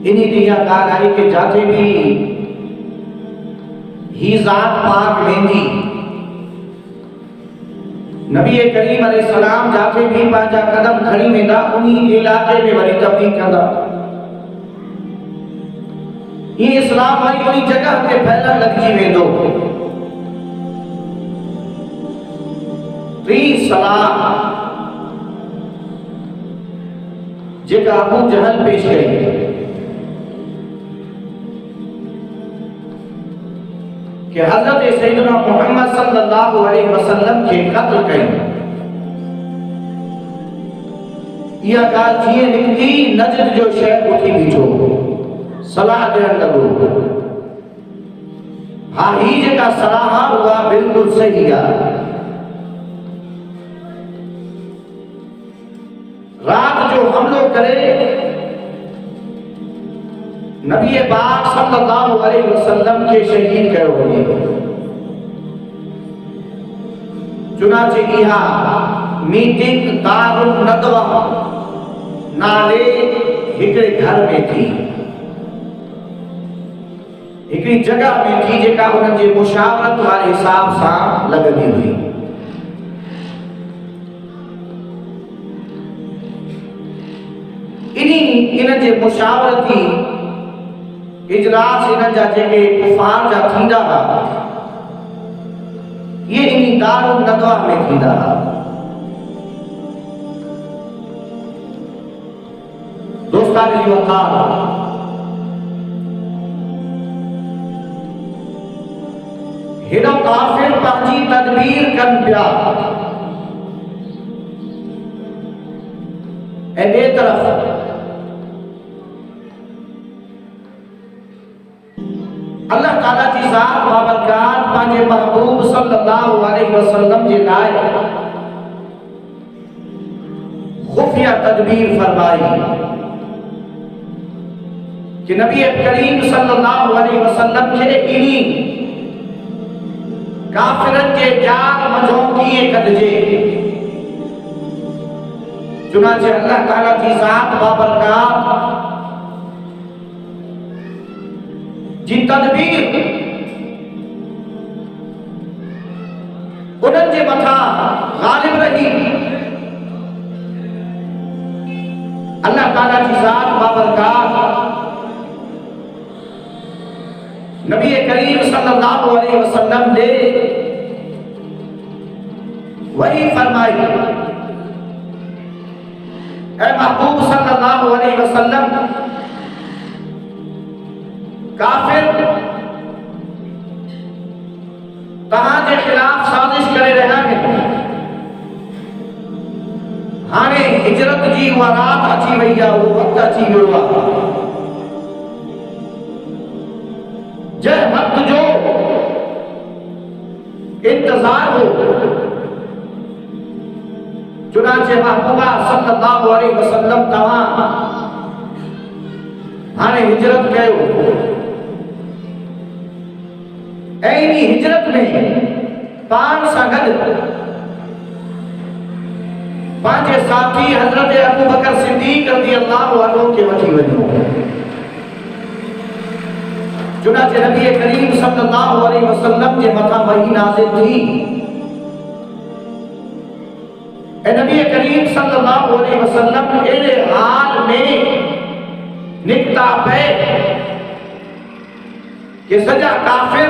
इन्हीं दिया ॻाल्हि आहे कि जाते भी ही ज़ात पाक वेंदी, नबी करीम अलैहिस्सलाम जाते भी पंहिंजा कदम खणी वेंदा उन्हीं इलाके में वरी तबलीग कंदा। ये इस्लाम वरी उन्हीं जगह ते फैलण लॻजी वेंदो। टी सलाह जेका अबू जहल पेश कई कि हज़रत सैयदना मुहम्मद सल्लल्लाहु अलैहि वसल्लम के क़त्ल कई। यह ॻाल्हि जीअं निकिती नजद जो शहर उथी बीठो, सलाह ॾियण लॻो। हाँ, ही जेका सलाह उहा बिल्कुल सही आहे। रात जो हमलो करे नबी पाक सल्लल्लाहु अलैहि वसल्लम के शहीद कयो वञे। चुनाचे इहा मीटिंग दारुल नदवा नाले हिकिड़े घर में थी, हिकिड़ी जगह में थी जेका उन्हनि जे मुशावरत वारे हिसाब सां लॻंदी हुई। इन जे मुशावरती इजलास इन जा जेके कुफार जा थींदा हुआ ये इन दारुल नदवा में थींदा हुआ। दोस्तान जी वफ़ार हेॾो काफ़िर पंहिंजी तदबीर कनि पिया ऐं ॿिए तरफ़ अल्लाह ताला जी ज़ात बाबरकात पंहिंजे महबूब सल्लल्लाहु अलैहि वसल्लम जे लाइ खुफिया तदबीर फरमाई कि नबी करीम सल्लल्लाहु अलैहि वसल्लम के इन्हीं काफिरन के जार मजों कीअं कढिजे। चुनांचे अल्लाह ताला जी ज़ात बाबरकात जी तदबीर उन्हनि जे मथां गालिब रही। अल्लाह ताला जी ज़ात बाबरकात नबी करीम सल्लल्लाहु अलैहि वसल्लम ने वही फरमाई, ऐ महबूब सल्लल्लाहु अलैहि वसल्लम काफिर तव्हांजे खिलाफ साजिश करे रहिया आहिनि। हाणे हिजरत जी उहा रात अची वई आहे, उहो वक़्तु अची वियो आहे जंहिं वक़्त जो इंतज़ार हो। चुनांचे महबूबा सल्लल्लाहु अलैहि वसल्लम तव्हां हाणे हिजरत कयो। ऐं हिजरत में पान सां गॾु पंहिंजे साथी हज़रत अबू बकर सिद्दीक़ रज़ियल्लाहु अन्हु खे वठी वञो। चुनांचे नबी करीम सल्लल्लाहु अलैहि वसल्लम जे मथां वही नाज़िल थी ऐं नबी करीम सल्लल्लाहु अलैहि वसल्लम अहिड़े हाल में निकता पे कि सजा काफिर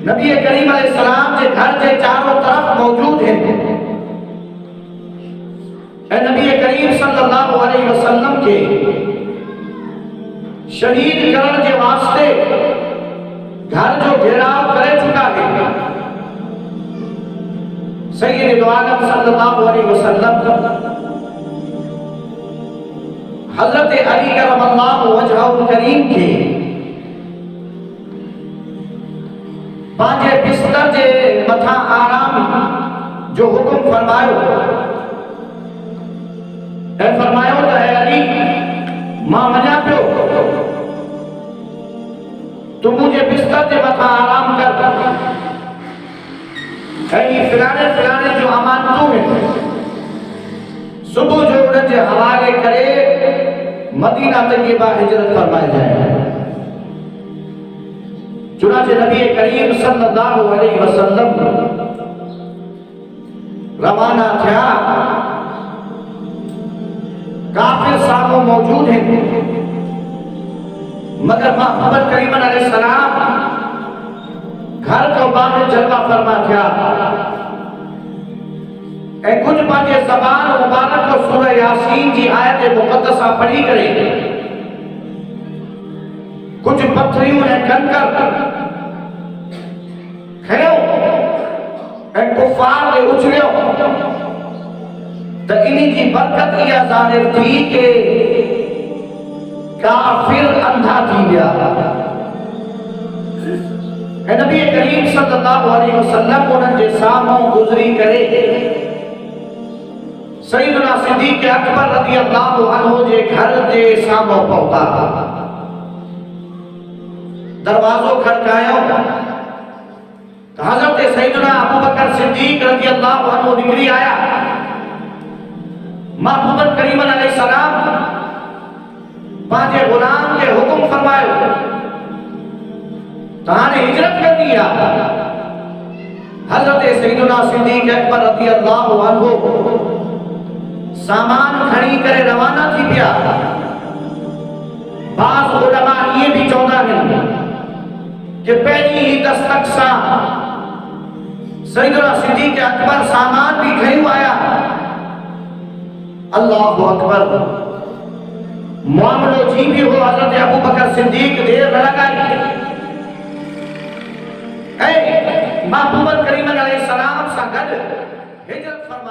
नबी करीम अलैहिस्सलाम के घर के चारों तरफ मौजूद हैं। नबी करीम सल्लल्लाहु अलैहि वसल्लम के शहीद करण के वास्ते घर जो घेराव करे चुका है। सैयद दो आलम सल्लल्लाहु अलैहि वसल्लम हजरत अली करमल्लाहु वजहहु करीम के पंहिंजे बिस्तर जे मथां आराम जो हुक्म फरमायो ऐं फरमायो त ऐ अली मां वञा पियो, तू मुंहिंजे बिस्तर जे मथां आराम कर ऐं फिलाणे फिलाणे जो अमानतूं आहिनि, सुबुह जो उन्हनि जे हवाले करे मदीना तैयबा हिजरत फरमाए जाए। चुनांचे नबी करीम सल्लल्लाहु अलैहि वसल्लम रवाना थिया। काफिर सामो मौजूद हैं, मगर मोहम्मद करीम अलैहिस्सलाम घर को बाहर जलवा फरमा थिया ऐं कुछ पंहिंजे ज़बान मुबारक को सूरह यासीन जी आयत मुक़द्दसा पढ़ी करे कुछ पत्थरियूं ऐं कंकर खयो ऐं कुफार ते उछलियो त इन्ही जी बरकत इहा ज़ाहिर थी कि काफिर अंधा थी विया। ऐं नबी करीम सल्लल्लाहु अलैहि वसल्लम उन्हनि जे साम्हूं गुज़री करे सईदना सिद्दीक़ अकबर रज़ियल्लाहु अन्हु जे घर जे साम्हूं पहुता। दरवाज़ो खड़कायो त हज़रत सईदना अबू बकर सिद्दीक़ रज़ियल्लाहु अन्हु निकरी आया। मोहम्मद करीम अलैहिस्सलाम पंहिंजे गुलाम के हुक्म फरमायो त हाणे हिजरत करनी आहे। हज़रत सईदना सिद्दीक़ अकबर रज़ियल्लाहु अन्हु सामान खणी करे रवाना थी पिया। बाज़ उलमा ये भी चवंदा आहिनि कि पहिरीं ही दस्तक सां सईदना सिद्दीक़ अकबर सामान भी खयूं आया। अल्लाहु अकबर। मामलो जी भी हो हज़रत अबू बकर सिद्दीक़ देर न लगाई ऐं मोहम्मद करीम अलैहिस्सलाम सां गॾु हिजरत फरमा